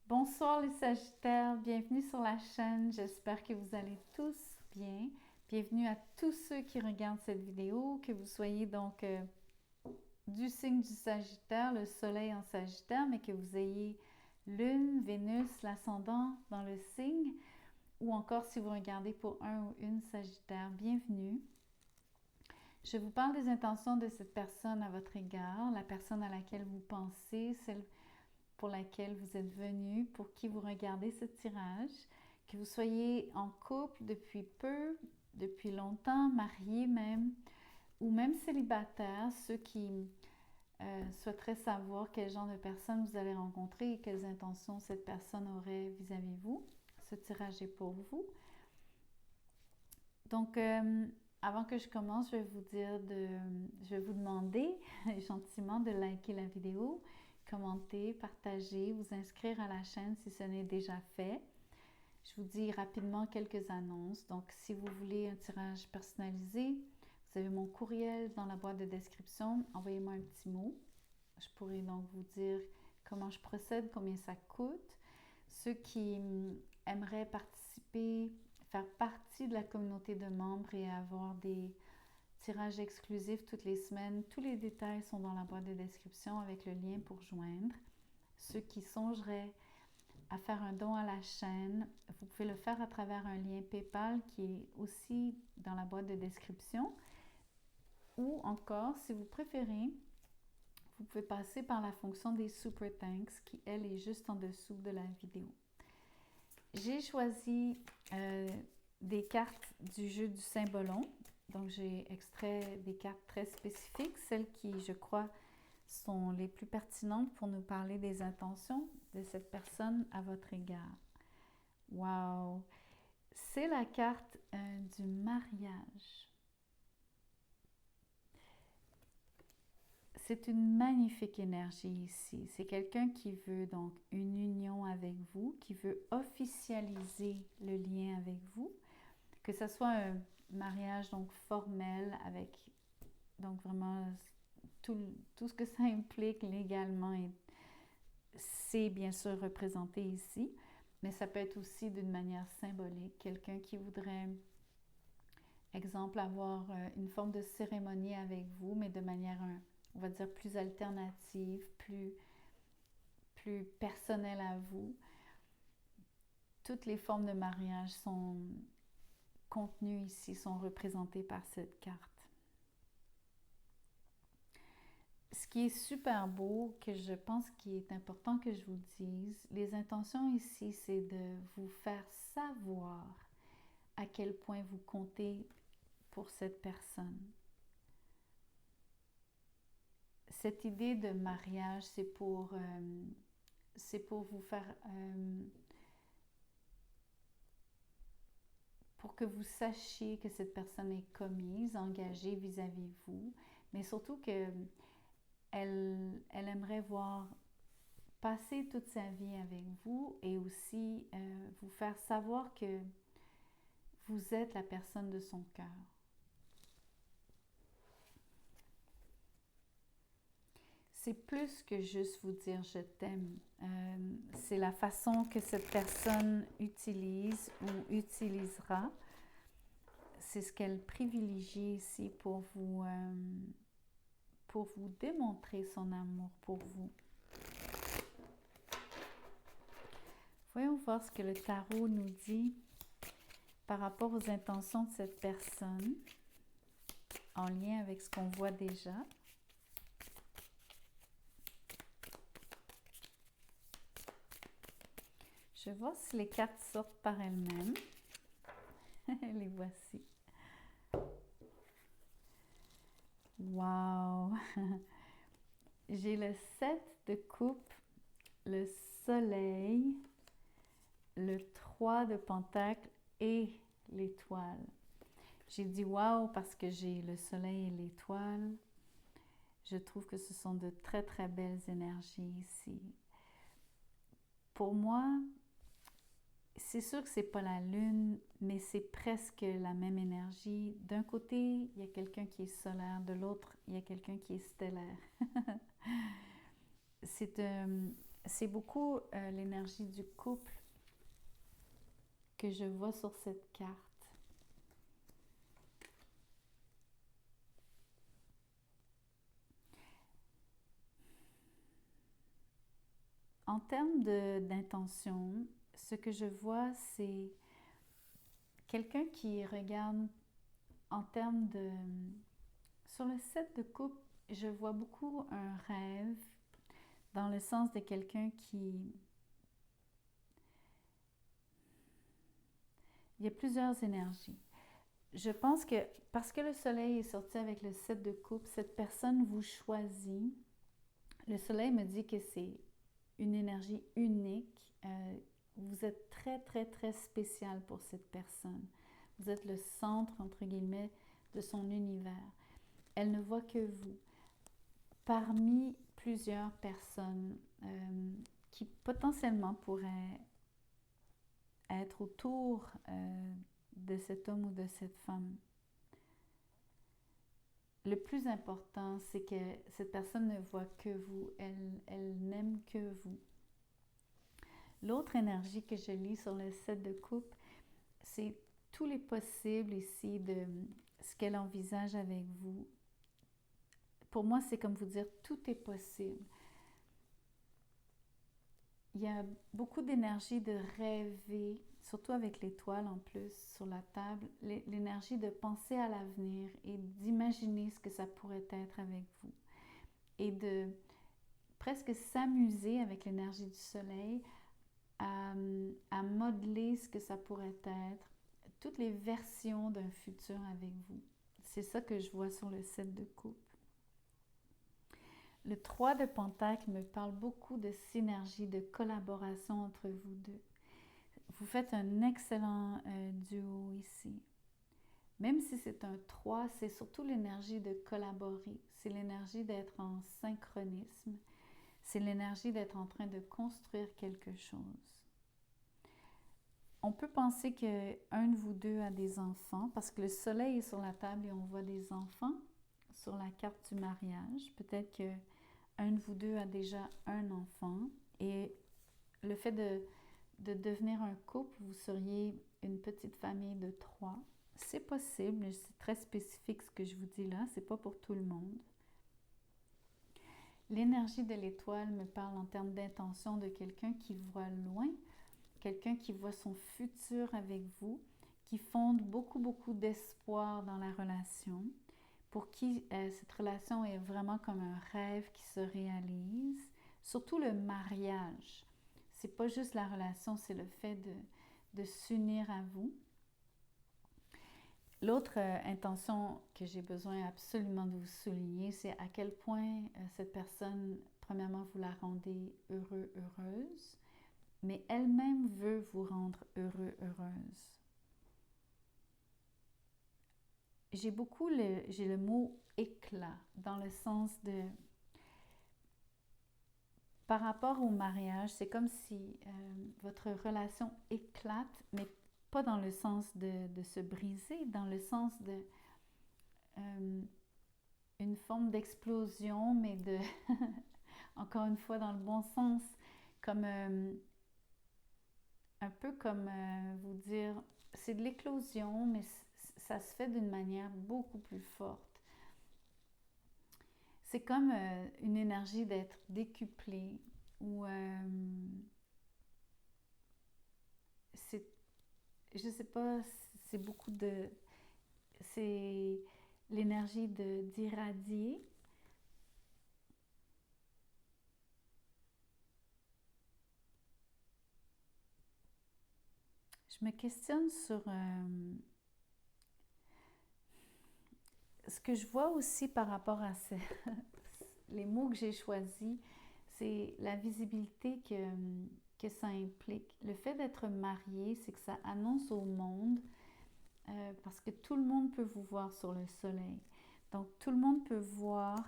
Bonsoir les Sagittaires, bienvenue sur la chaîne, j'espère que vous allez tous bien. Bienvenue à tous ceux qui regardent cette vidéo, que vous soyez donc du signe du Sagittaire, le soleil en Sagittaire, mais que vous ayez Lune, Vénus, l'ascendant dans le signe, ou encore si vous regardez pour un ou une Sagittaire, bienvenue. Je vous parle des intentions de cette personne à votre égard, la personne à laquelle vous pensez, celle pour laquelle vous êtes venu, pour qui vous regardez ce tirage, que vous soyez en couple depuis peu, depuis longtemps, marié même, ou même célibataire, ceux qui souhaiteraient savoir quel genre de personne vous allez rencontrer et quelles intentions cette personne aurait vis-à-vis vous. Ce tirage est pour vous. Donc, avant que je commence, je vais vous demander gentiment de liker la vidéo, commenter, partager, vous inscrire à la chaîne si ce n'est déjà fait. Je vous dis rapidement quelques annonces. Donc, si vous voulez un tirage personnalisé, vous avez mon courriel dans la boîte de description. Envoyez-moi un petit mot. Je pourrai donc vous dire comment je procède, combien ça coûte. Ceux qui aimeraient participer, faire partie de la communauté de membres et avoir des tirages exclusifs toutes les semaines, tous les détails sont dans la boîte de description avec le lien pour joindre. Ceux qui songeraient à faire un don à la chaîne, vous pouvez le faire à travers un lien PayPal qui est aussi dans la boîte de description. Ou encore, si vous préférez, vous pouvez passer par la fonction des Super Thanks qui, elle, est juste en dessous de la vidéo. J'ai choisi des cartes du jeu du Symbolon. Donc, j'ai extrait des cartes très spécifiques, celles qui, je crois, sont les plus pertinentes pour nous parler des intentions de cette personne à votre égard. Wow! C'est la carte du mariage. C'est une magnifique énergie ici. C'est quelqu'un qui veut donc une union avec vous, qui veut officialiser le lien avec vous, que ce soit un mariage donc formel avec donc vraiment tout ce que ça implique légalement et c'est bien sûr représenté ici, mais ça peut être aussi d'une manière symbolique. Quelqu'un qui voudrait, exemple, avoir une forme de cérémonie avec vous, mais de manière, on va dire, plus alternative, plus personnelle à vous. Toutes les formes de mariage sont contenues ici, sont représentées par cette carte. Ce qui est super beau, que je pense qu'il est important que je vous dise, les intentions ici, c'est de vous faire savoir à quel point vous comptez pour cette personne. Cette idée de mariage, c'est pour vous faire, pour que vous sachiez que cette personne est commise, engagée vis-à-vis de vous, mais surtout que elle aimerait voir passer toute sa vie avec vous et aussi vous faire savoir que vous êtes la personne de son cœur. C'est plus que juste vous dire je t'aime. C'est la façon que cette personne utilise ou utilisera. C'est ce qu'elle privilégie ici pour vous démontrer son amour pour vous. Voyons voir ce que le tarot nous dit par rapport aux intentions de cette personne en lien avec ce qu'on voit déjà. Je vais voir si les cartes sortent par elles-mêmes. Les voici. Wow! J'ai le 7 de coupe, le soleil, le 3 de pentacle et l'étoile. J'ai dit wow parce que j'ai le soleil et l'étoile. Je trouve que ce sont de très très belles énergies ici. Pour moi, c'est sûr que c'est pas la lune, mais c'est presque la même énergie. D'un côté, il y a quelqu'un qui est solaire, de l'autre, il y a quelqu'un qui est stellaire. C'est c'est beaucoup l'énergie du couple que je vois sur cette carte. En termes d'intention, ce que je vois, c'est quelqu'un qui regarde en termes de... Sur le set de coupe, je vois beaucoup un rêve dans le sens de quelqu'un qui... Il y a plusieurs énergies. Je pense que parce que le soleil est sorti avec le 7 de coupe, cette personne vous choisit. Le soleil me dit que c'est une énergie unique. Vous êtes très, très, très spécial pour cette personne. Vous êtes le centre, entre guillemets, de son univers. Elle ne voit que vous. Parmi plusieurs personnes qui potentiellement pourraient être autour de cet homme ou de cette femme. Le plus important, c'est que cette personne ne voit que vous, elle n'aime que vous. L'autre énergie que je lis sur le set de coupe, c'est tous les possibles ici de ce qu'elle envisage avec vous. Pour moi, c'est comme vous dire, tout est possible. Il y a beaucoup d'énergie de rêver, surtout avec l'étoile en plus sur la table, l'énergie de penser à l'avenir et d'imaginer ce que ça pourrait être avec vous. Et de presque s'amuser avec l'énergie du soleil à modeler ce que ça pourrait être, toutes les versions d'un futur avec vous. C'est ça que je vois sur le set de coupe. Le 3 de Pentacle me parle beaucoup de synergie, de collaboration entre vous deux. Vous faites un excellent duo ici. Même si c'est un 3, c'est surtout l'énergie de collaborer. C'est l'énergie d'être en synchronisme. C'est l'énergie d'être en train de construire quelque chose. On peut penser qu'un de vous deux a des enfants parce que le soleil est sur la table et on voit des enfants sur la carte du mariage. Peut-être qu'un de vous deux a déjà un enfant et le fait de devenir un couple, vous seriez une petite famille de 3. C'est possible, c'est très spécifique ce que je vous dis là, c'est pas pour tout le monde. L'énergie de l'étoile me parle en termes d'intention de quelqu'un qui voit loin, quelqu'un qui voit son futur avec vous, qui fonde beaucoup, beaucoup d'espoir dans la relation, pour qui cette relation est vraiment comme un rêve qui se réalise, surtout le mariage. C'est pas juste la relation, c'est le fait de s'unir à vous. L'autre intention que j'ai besoin absolument de vous souligner, c'est à quel point cette personne, premièrement, vous la rendez heureux, heureuse, mais elle-même veut vous rendre heureux, heureuse. J'ai le mot éclat dans le sens de par rapport au mariage, c'est comme si votre relation éclate, mais pas dans le sens de se briser, dans le sens de une forme d'explosion, mais de encore une fois dans le bon sens, comme un peu comme vous dire, c'est de l'éclosion, mais ça se fait d'une manière beaucoup plus forte. C'est comme une énergie d'être décuplée ou c'est, je sais pas, c'est beaucoup de, c'est l'énergie d'irradier. Je me questionne sur ce que je vois aussi par rapport à les mots que j'ai choisis, c'est la visibilité que ça implique. Le fait d'être marié, c'est que ça annonce au monde, parce que tout le monde peut vous voir sur le soleil. Donc, tout le monde peut voir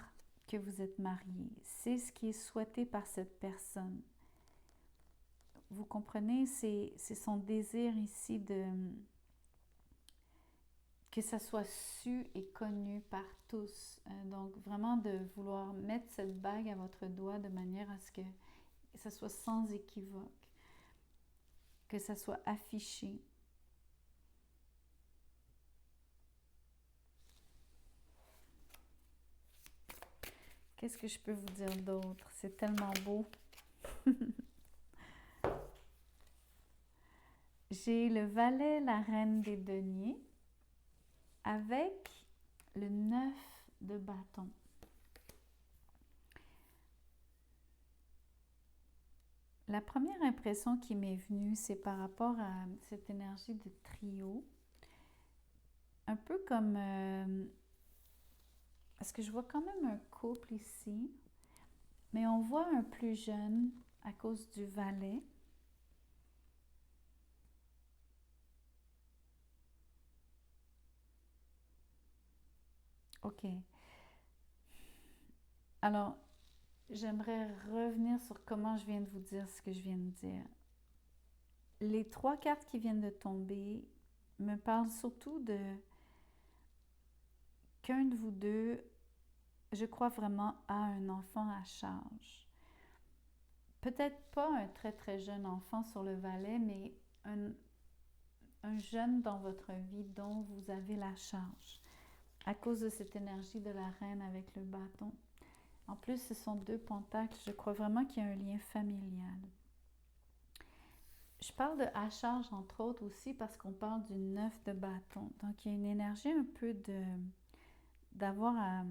que vous êtes marié. C'est ce qui est souhaité par cette personne. Vous comprenez, c'est son désir ici que ça soit su et connu par tous. Donc, vraiment de vouloir mettre cette bague à votre doigt de manière à ce que que ça soit sans équivoque, que ça soit affiché. Qu'est-ce que je peux vous dire d'autre? C'est tellement beau. J'ai le valet, la reine des deniers, avec le 9 de bâton. La première impression qui m'est venue, c'est par rapport à cette énergie de trio. Un peu comme... parce que je vois quand même un couple ici, mais on voit un plus jeune à cause du valet. OK. Alors, j'aimerais revenir sur comment je viens de vous dire ce que je viens de dire. Les 3 cartes qui viennent de tomber me parlent surtout de qu'un de vous deux, je crois vraiment, a un enfant à charge. Peut-être pas un très très jeune enfant sur le valet, mais un jeune dans votre vie dont vous avez la charge à cause de cette énergie de la reine avec le bâton. En plus, ce sont 2 pentacles. Je crois vraiment qu'il y a un lien familial. Je parle de à charge, entre autres, aussi parce qu'on parle du 9 de bâton. Donc, il y a une énergie un peu d'avoir à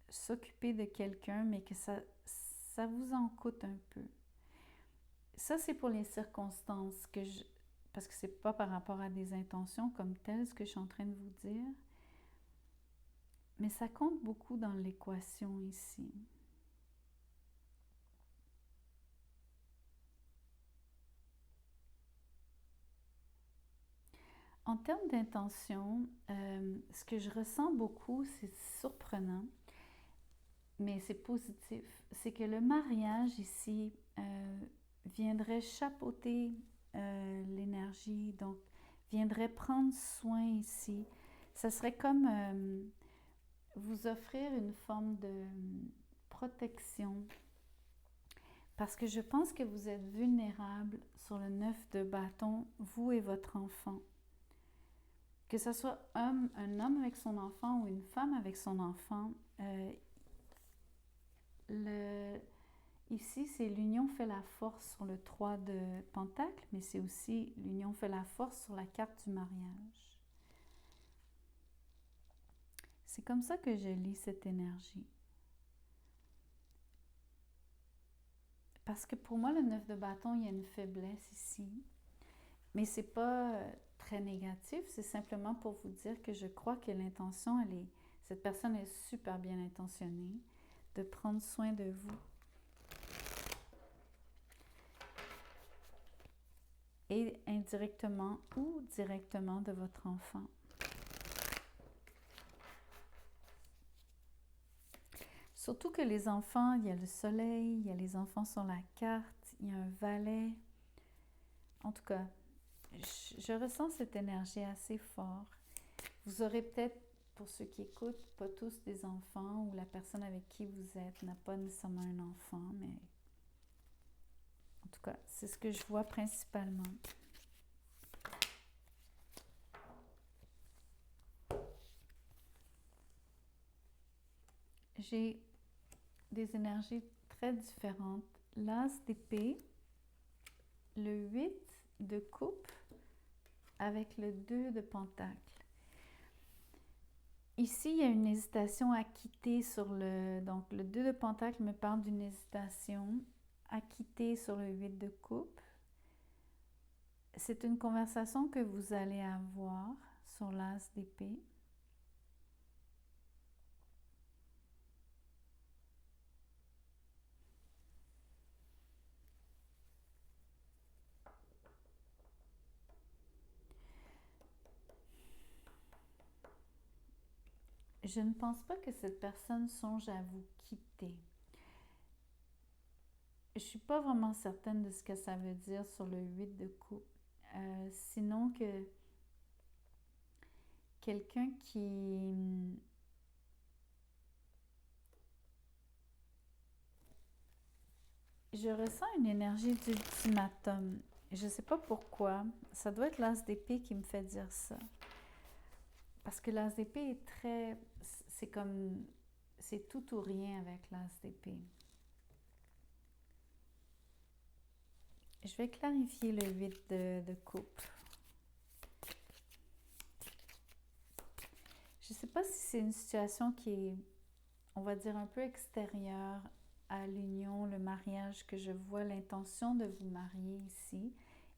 s'occuper de quelqu'un, mais que ça vous en coûte un peu. Ça, c'est pour les circonstances parce que c'est pas par rapport à des intentions comme telles, ce que je suis en train de vous dire. Mais ça compte beaucoup dans l'équation ici. En termes d'intention, ce que je ressens beaucoup, c'est surprenant, mais c'est positif. C'est que le mariage ici viendrait chapeauter l'énergie, donc viendrait prendre soin ici. Ça serait comme vous offrir une forme de protection. Parce que je pense que vous êtes vulnérable sur le 9 de bâton, vous et votre enfant. Que ce soit un homme avec son enfant ou une femme avec son enfant, ici, c'est l'union fait la force sur le 3 de pentacle, mais c'est aussi l'union fait la force sur la carte du mariage. C'est comme ça que je lis cette énergie. Parce que pour moi, le 9 de bâton, il y a une faiblesse ici. Mais c'est pas très négatif, c'est simplement pour vous dire que je crois que l'intention, cette personne est super bien intentionnée de prendre soin de vous. Et indirectement ou directement de votre enfant. Surtout que les enfants, il y a le soleil, il y a les enfants sur la carte, il y a un valet. En tout cas, je ressens cette énergie assez fort. Vous aurez peut-être, pour ceux qui écoutent, pas tous des enfants ou la personne avec qui vous êtes n'a pas nécessairement un enfant, mais en tout cas, c'est ce que je vois principalement. J'ai des énergies très différentes. L'as d'épée, le 8 de coupe avec le 2 de pentacle. Ici, il y a une hésitation à quitter sur le... Donc, le 2 de pentacle me parle d'une hésitation à quitter sur le 8 de coupe. C'est une conversation que vous allez avoir sur l'as d'épée. Je ne pense pas que cette personne songe à vous quitter. Je ne suis pas vraiment certaine de ce que ça veut dire sur le 8 de coupe. Sinon que quelqu'un qui... Je ressens une énergie d'ultimatum. Je ne sais pas pourquoi. Ça doit être l'as d'épée qui me fait dire ça. Parce que l'as d'épée est très... C'est comme... C'est tout ou rien avec l'as d'épée. Je vais clarifier le 8 de coupe. Je ne sais pas si c'est une situation qui est, on va dire, un peu extérieure à l'union, le mariage, que je vois l'intention de vous marier ici,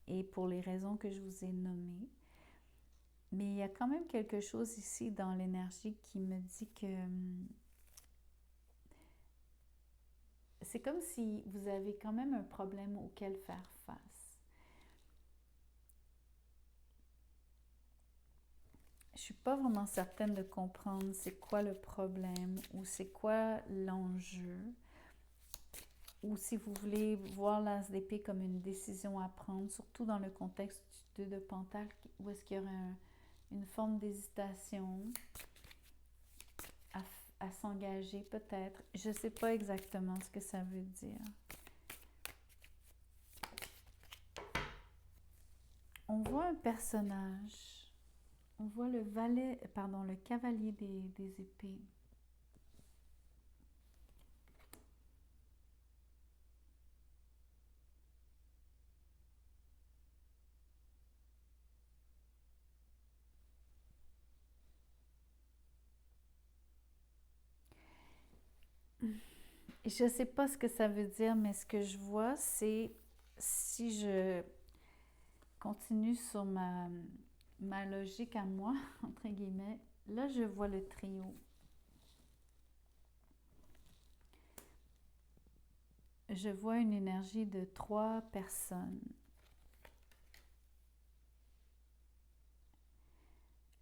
et pour les raisons que je vous ai nommées. Mais il y a quand même quelque chose ici dans l'énergie qui me dit que c'est comme si vous avez quand même un problème auquel faire face. Je ne suis pas vraiment certaine de comprendre c'est quoi le problème ou c'est quoi l'enjeu. Ou si vous voulez voir l'as d'épée comme une décision à prendre, surtout dans le contexte du 2 de Pentacle, où est-ce qu'il y aurait une forme d'hésitation à s'engager peut-être. Je ne sais pas exactement ce que ça veut dire. On voit un personnage, on voit le cavalier des épées. Je ne sais pas ce que ça veut dire, mais ce que je vois, c'est si je continue sur ma logique à moi, entre guillemets, là je vois le trio. Je vois une énergie de 3 personnes.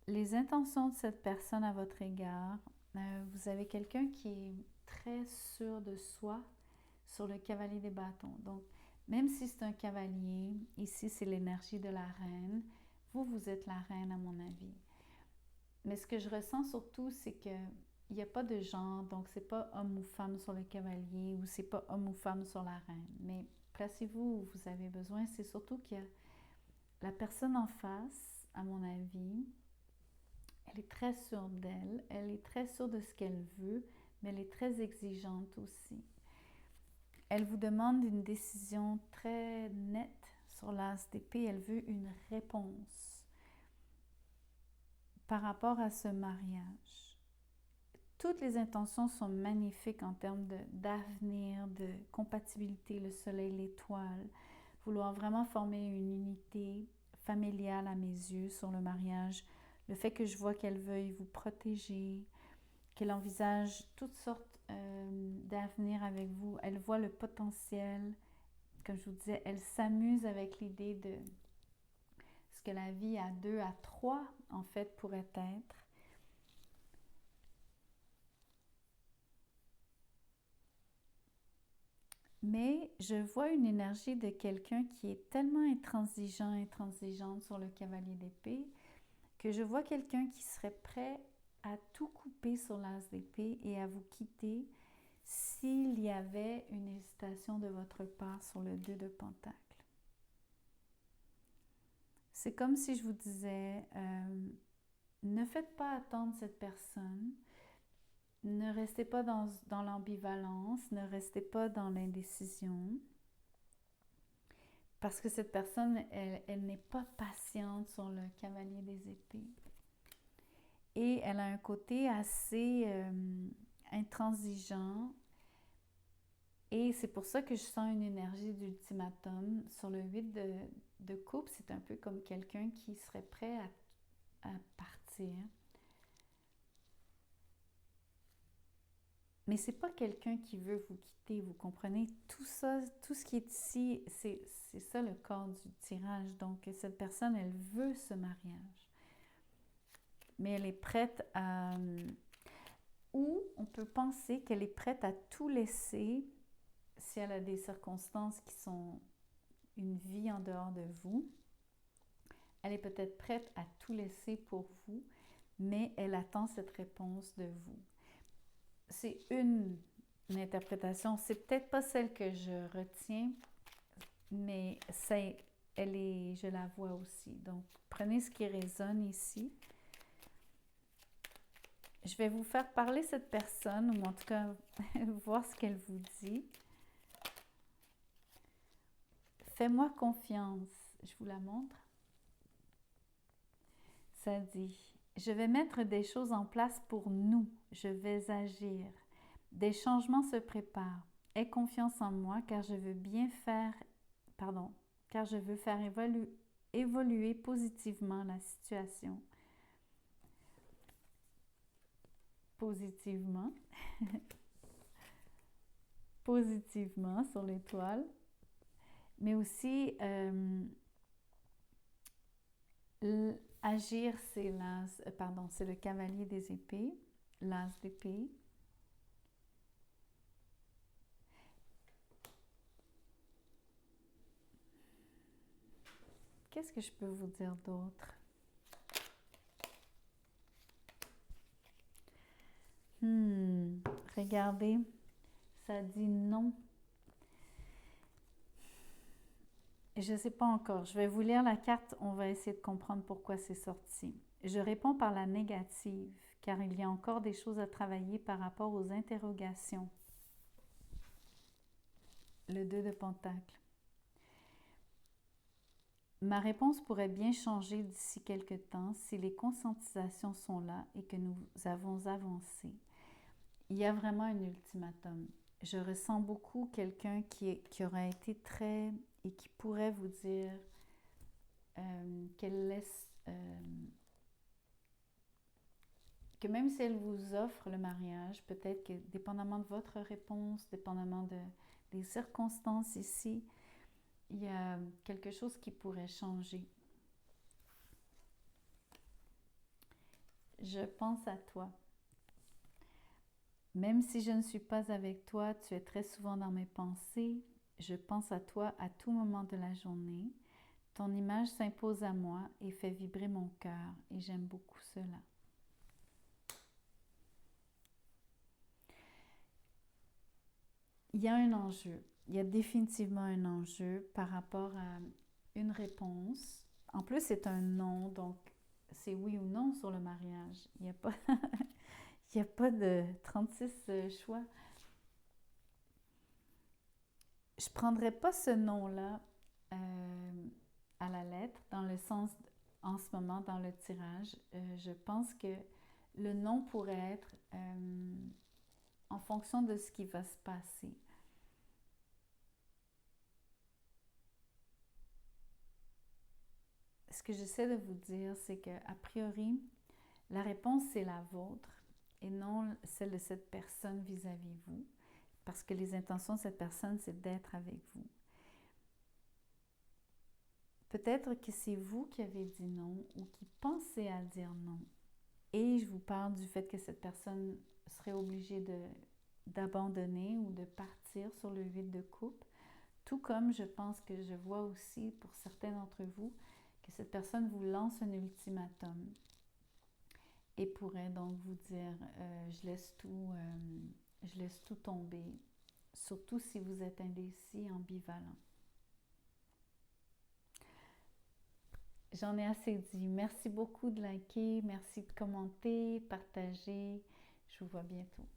Les intentions de cette personne à votre égard, vous avez quelqu'un qui est très sûr de soi sur le cavalier des bâtons. Donc, même si c'est un cavalier, ici c'est l'énergie de la reine, vous êtes la reine à mon avis. Mais ce que je ressens surtout, c'est que il n'y a pas de genre, donc c'est pas homme ou femme sur le cavalier ou c'est pas homme ou femme sur la reine. Mais placez-vous où vous avez besoin. C'est surtout que la personne en face, à mon avis, elle est très sûre d'elle, elle est très sûre de ce qu'elle veut, mais elle est très exigeante aussi. Elle vous demande une décision très nette sur l'as d'épée. Elle veut une réponse par rapport à ce mariage. Toutes les intentions sont magnifiques en termes d'avenir, de compatibilité, le soleil, l'étoile. Vouloir vraiment former une unité familiale à mes yeux sur le mariage. Le fait que je vois qu'elle veuille vous protéger, qu'elle envisage toutes sortes d'avenirs avec vous. Elle voit le potentiel. Comme je vous disais, elle s'amuse avec l'idée de ce que la vie à 2, à 3, en fait, pourrait être. Mais je vois une énergie de quelqu'un qui est tellement intransigeant, intransigeante sur le cavalier d'épée, que je vois quelqu'un qui serait prêt à tout couper sur l'as d'épée et à vous quitter s'il y avait une hésitation de votre part sur le 2 de Pentacle. C'est comme si je vous disais, ne faites pas attendre cette personne, ne restez pas dans l'ambivalence, ne restez pas dans l'indécision, parce que cette personne, elle n'est pas patiente sur le cavalier des épées. Et elle a un côté assez intransigeant. Et c'est pour ça que je sens une énergie d'ultimatum. Sur le 8 de coupe, c'est un peu comme quelqu'un qui serait prêt à partir. Mais c'est pas quelqu'un qui veut vous quitter, vous comprenez? Tout ça, tout ce qui est ici, c'est ça le corps du tirage. Donc, cette personne, elle veut ce mariage. Mais elle est prête à... Ou on peut penser qu'elle est prête à tout laisser si elle a des circonstances qui sont une vie en dehors de vous. Elle est peut-être prête à tout laisser pour vous, mais elle attend cette réponse de vous. C'est une interprétation. C'est peut-être pas celle que je retiens, mais je la vois aussi. Donc, prenez ce qui résonne ici. Je vais vous faire parler cette personne, ou en tout cas, voir ce qu'elle vous dit. Fais-moi confiance. Je vous la montre. Ça dit, je vais mettre des choses en place pour nous. Je vais agir. Des changements se préparent. Aie confiance en moi car je veux faire évoluer positivement la situation. Positivement. Positivement sur l'étoile. Mais aussi, agir, c'est c'est le cavalier des épées, l'as d'épée. Qu'est-ce que je peux vous dire d'autre? Regardez, ça dit non. Je ne sais pas encore. Je vais vous lire la carte. On va essayer de comprendre pourquoi c'est sorti. Je réponds par la négative, car il y a encore des choses à travailler par rapport aux interrogations. Le 2 de Pentacle. Ma réponse pourrait bien changer d'ici quelque temps si les conscientisations sont là et que nous avons avancé. Il y a vraiment un ultimatum. Je ressens beaucoup quelqu'un qui aurait été très et qui pourrait vous dire qu'elle laisse, que même si elle vous offre le mariage, peut-être que dépendamment de votre réponse, dépendamment des circonstances ici, il y a quelque chose qui pourrait changer. Je pense à toi. Même si je ne suis pas avec toi, tu es très souvent dans mes pensées. Je pense à toi à tout moment de la journée. Ton image s'impose à moi et fait vibrer mon cœur, et j'aime beaucoup cela. Il y a un enjeu. Il y a définitivement un enjeu par rapport à une réponse. En plus, c'est un non, donc c'est oui ou non sur le mariage. Il n'y a pas, il n'y a pas de 36 choix. Je ne prendrais pas ce non-là à la lettre, dans le sens, en ce moment, dans le tirage. Je pense que le non pourrait être en fonction de ce qui va se passer. Ce que j'essaie de vous dire, c'est qu'a priori, la réponse, c'est la vôtre et non celle de cette personne vis-à-vis vous, parce que les intentions de cette personne, c'est d'être avec vous. Peut-être que c'est vous qui avez dit non ou qui pensez à dire non. Et je vous parle du fait que cette personne serait obligée d'abandonner ou de partir sur le 8 de coupe. Tout comme je pense que je vois aussi pour certains d'entre vous que cette personne vous lance un ultimatum et pourrait donc vous dire je laisse tout tomber, surtout si vous êtes indécis, ambivalent. J'en ai assez dit. Merci beaucoup de liker, merci de commenter, partager. Je vous vois bientôt.